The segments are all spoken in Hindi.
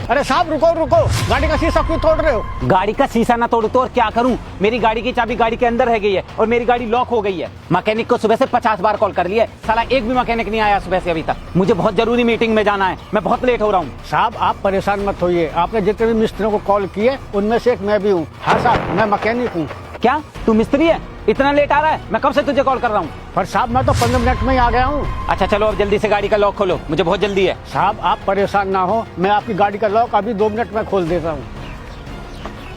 अरे साहब रुको रुको, गाड़ी का शीशा क्यों तोड़ रहे हो? गाड़ी का शीशा ना तोड़ू तो और क्या करूं? मेरी गाड़ी की चाबी गाड़ी के अंदर रह गई है और मेरी गाड़ी लॉक हो गई है। मैकेनिक को सुबह से 50 बार कॉल कर लिया है, साला एक भी मैकेनिक नहीं आया सुबह से अभी तक। मुझे बहुत जरूरी मीटिंग में जाना है, मैं बहुत लेट हो रहा हूँ। साहब आप परेशान मत होइए, आपने जितने भी मिस्त्रियों को कॉल किए उनमें से एक मैं भी हूँ। हाँ साहब, मैं मैकेनिक हूँ। क्या तू मिस्त्री है? इतना लेट आ रहा है? मैं कब से तुझे कॉल कर रहा हूँ। पर साहब मैं तो 15 मिनट में ही आ गया हूँ। अच्छा चलो अब जल्दी से गाड़ी का लॉक खोलो, मुझे बहुत जल्दी है। साहब आप परेशान ना हो, मैं आपकी गाड़ी का लॉक अभी 2 मिनट में खोल देता हूँ।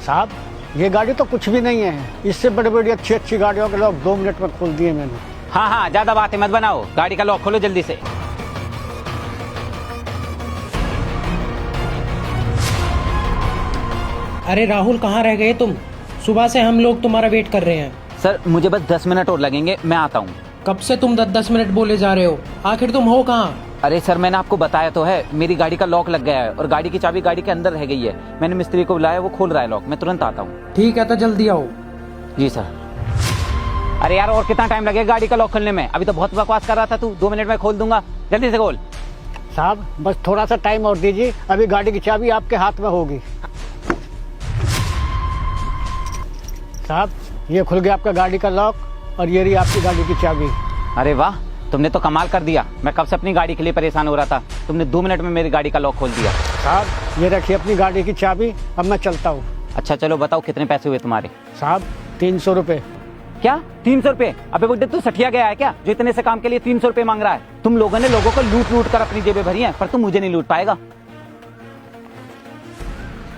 साहब ये गाड़ी तो कुछ भी नहीं है, इससे बड़ी बड़ी अच्छी अच्छी गाड़ियों के लॉक 2 मिनट में खोल दिए मैंने। हाँ हाँ ज्यादा बातें मत बनाओ, गाड़ी का लॉक खोलो जल्दी से। अरे राहुल कहाँ रह गए तुम? सुबह से हम लोग तुम्हारा वेट कर रहे हैं। सर मुझे बस 10 मिनट और लगेंगे, मैं आता हूँ। कब से तुम 10-10 मिनट बोले जा रहे हो, आखिर तुम हो कहाँ? अरे सर मैंने आपको बताया तो है, मेरी गाड़ी का लॉक लग गया है और गाड़ी की चाबी गाड़ी के अंदर रह गई है। मैंने मिस्त्री को बुलाया, वो खोल रहा है लॉक, मैं तुरंत आता हूँ। ठीक है तो जल्दी आओ। जी सर। अरे यार और कितना टाइम लगेगा गाड़ी का लॉक खोलने में? अभी तो बहुत बकवास कर रहा था तू, 2 मिनट में खोल दूंगा, जल्दी से खोल। साहब बस थोड़ा सा टाइम और दीजिए, अभी गाड़ी की चाबी आपके हाथ में होगी। साहब ये खुल गया आपका गाड़ी का लॉक और ये रही आपकी गाड़ी की चाबी। अरे वाह, तुमने तो कमाल कर दिया। मैं कब से अपनी गाड़ी के लिए परेशान हो रहा था, तुमने 2 मिनट में मेरी गाड़ी का लॉक खोल दिया। साहब ये रखिए अपनी गाड़ी की चाबी, अब मैं चलता हूँ। अच्छा चलो बताओ कितने पैसे हुए तुम्हारे? साहब 300 रुपये। क्या 300 रुपए? अबे बुड्ढे तू सठिया गया है क्या जो इतने से काम के लिए 300 रुपए मांग रहा है? तुम लोगों ने लोगों को लूट लूट कर अपनी जेबें भरी हैं, पर तुम मुझे नहीं लूट पाएगा।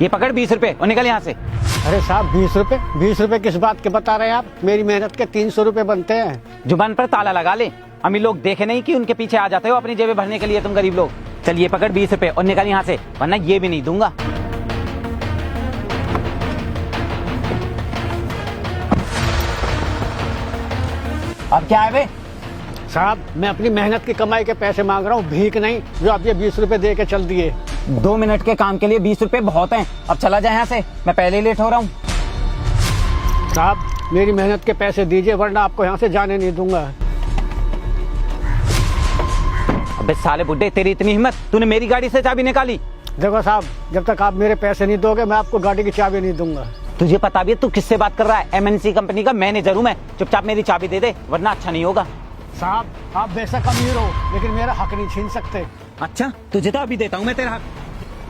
ये पकड़ 20 रुपए और निकल यहाँ से। अरे साहब 20 रुपए किस बात के बता रहे हैं आप? मेरी मेहनत के 300 रुपए बनते हैं। जुबान पर ताला लगा ले, अमीर लोग देखे नहीं कि उनके पीछे आ जाते हो अपनी जेबें भरने के लिए तुम गरीब लोग। चलिए पकड़ 20 रुपए और निकल यहाँ से, वरना ये भी नहीं दूंगा। अब क्या है बे? साहब मैं अपनी मेहनत की कमाई के पैसे मांग रहा हूँ, भीख नहीं जो आप ये 20 रुपए दे के चल दिए। 2 मिनट के काम के लिए 20 रुपए बहुत हैं, अब चला जाए यहाँ से, मैं पहले ही लेट हो रहा हूँ। साहब मेरी मेहनत के पैसे दीजिए, वरना आपको यहाँ से जाने नहीं दूंगा। अबे साले बुड्ढे, तेरी इतनी हिम्मत, तूने मेरी गाड़ी से चाबी निकाली। देखो साहब जब तक आप मेरे पैसे नहीं दोगे मैं आपको गाड़ी की चाबी नहीं दूंगा। तुझे पता भी है तू किससे बात कर रहा है? MNC कंपनी का मैनेजर हूँ मैं, चुपचाप मेरी चाबी दे दे वरना अच्छा नहीं होगा। साहब आप बेशक अमीर हो लेकिन मेरा हक नहीं छीन सकते। अच्छा तुझे तो अभी देता हूँ मैं तेरा हक।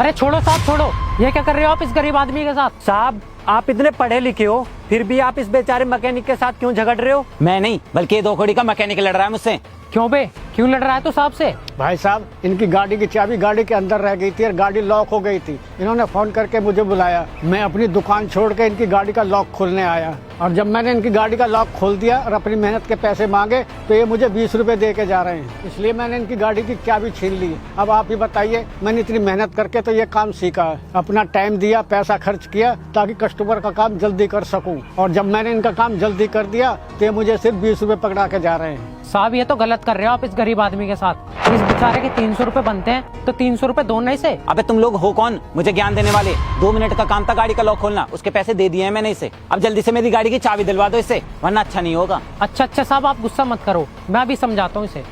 अरे छोड़ो साहब छोड़ो, ये क्या कर रहे हो आप इस गरीब आदमी के साथ? साहब आप इतने पढ़े लिखे हो फिर भी आप इस बेचारे मैकेनिक के साथ क्यों झगड़ रहे हो? मैं नहीं बल्कि ये 2 कौड़ी का मैकेनिक लड़ रहा है मुझसे। क्यों बे, क्यों लड़ रहा है तू साहब से? भाई साहब इनकी गाड़ी की चाबी गाड़ी के अंदर रह गई थी और गाड़ी लॉक हो गई थी। इन्होंने फोन करके मुझे बुलाया, मैं अपनी दुकान छोड़ के इनकी गाड़ी का लॉक खोलने आया और जब मैंने इनकी गाड़ी का लॉक खोल दिया और अपनी मेहनत के पैसे मांगे तो ये मुझे 20 रुपए दे के जा रहे हैं, इसलिए मैंने इनकी गाड़ी की चाबी छीन ली। अब आप ही बताइए, मैंने इतनी मेहनत करके तो ये काम सीखा है, अपना टाइम दिया, पैसा खर्च किया ताकि कस्टमर का काम जल्दी कर सकूं, और जब मैंने इनका काम जल्दी कर दिया तो ये मुझे सिर्फ 20 रुपए पकड़ा के जा रहे हैं। साहब ये तो गलत कर रहे हो आप इस गरीब आदमी के साथ। इस बेचारे के 300 रुपए बनते हैं तो 300 रुपए दो नहीं से। अबे तुम लोग हो कौन मुझे ज्ञान देने वाले? 2 मिनट का काम था गाड़ी का लॉक खोलना, उसके पैसे दे दिए हैं मैंने इसे। अब जल्दी से मेरी गाड़ी की चाबी दिलवा दो इससे, वरना अच्छा नहीं होगा। अच्छा साहब आप गुस्सा मत करो, मैं अभी समझाता हूँ इसे।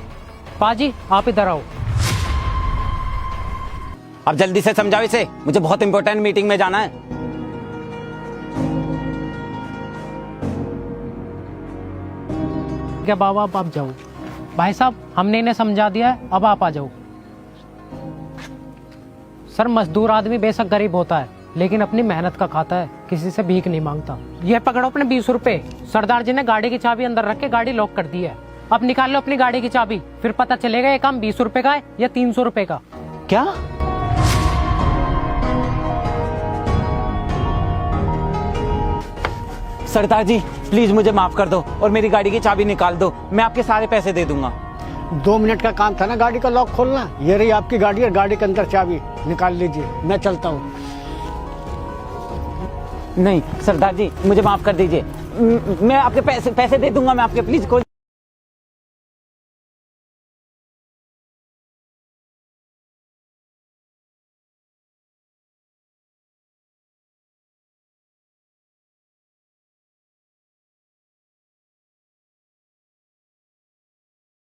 पाजी आप इधर आओ। अब जल्दी से समझाओ इसे, मुझे बहुत इंपॉर्टेंट मीटिंग में जाना है। क्या बाबा आप जाओ। भाई साहब हमने इन्हें समझा दिया है, अब आप आ जाओ। सर मजदूर आदमी बेशक गरीब होता है लेकिन अपनी मेहनत का खाता है, किसी से भीख नहीं मांगता। ये पकड़ो अपने 20 रुपए। सरदार जी ने गाड़ी की चाबी अंदर रख के गाड़ी लॉक कर दी है, अब निकाल लो अपनी गाड़ी की चाबी, फिर पता चलेगा ये काम 20 रुपए का है या 300 रुपए का। क्या? सरदार जी प्लीज मुझे माफ कर दो और मेरी गाड़ी की चाबी निकाल दो, मैं आपके सारे पैसे दे दूंगा। 2 मिनट का काम था ना गाड़ी का लॉक खोलना, ये रही आपकी गाड़ी और गाड़ी के अंदर चाबी, निकाल लीजिए, मैं चलता हूँ। नहीं सरदार जी मुझे माफ कर दीजिए, मैं आपके पैसे दे दूंगा, मैं आपके, प्लीज कोई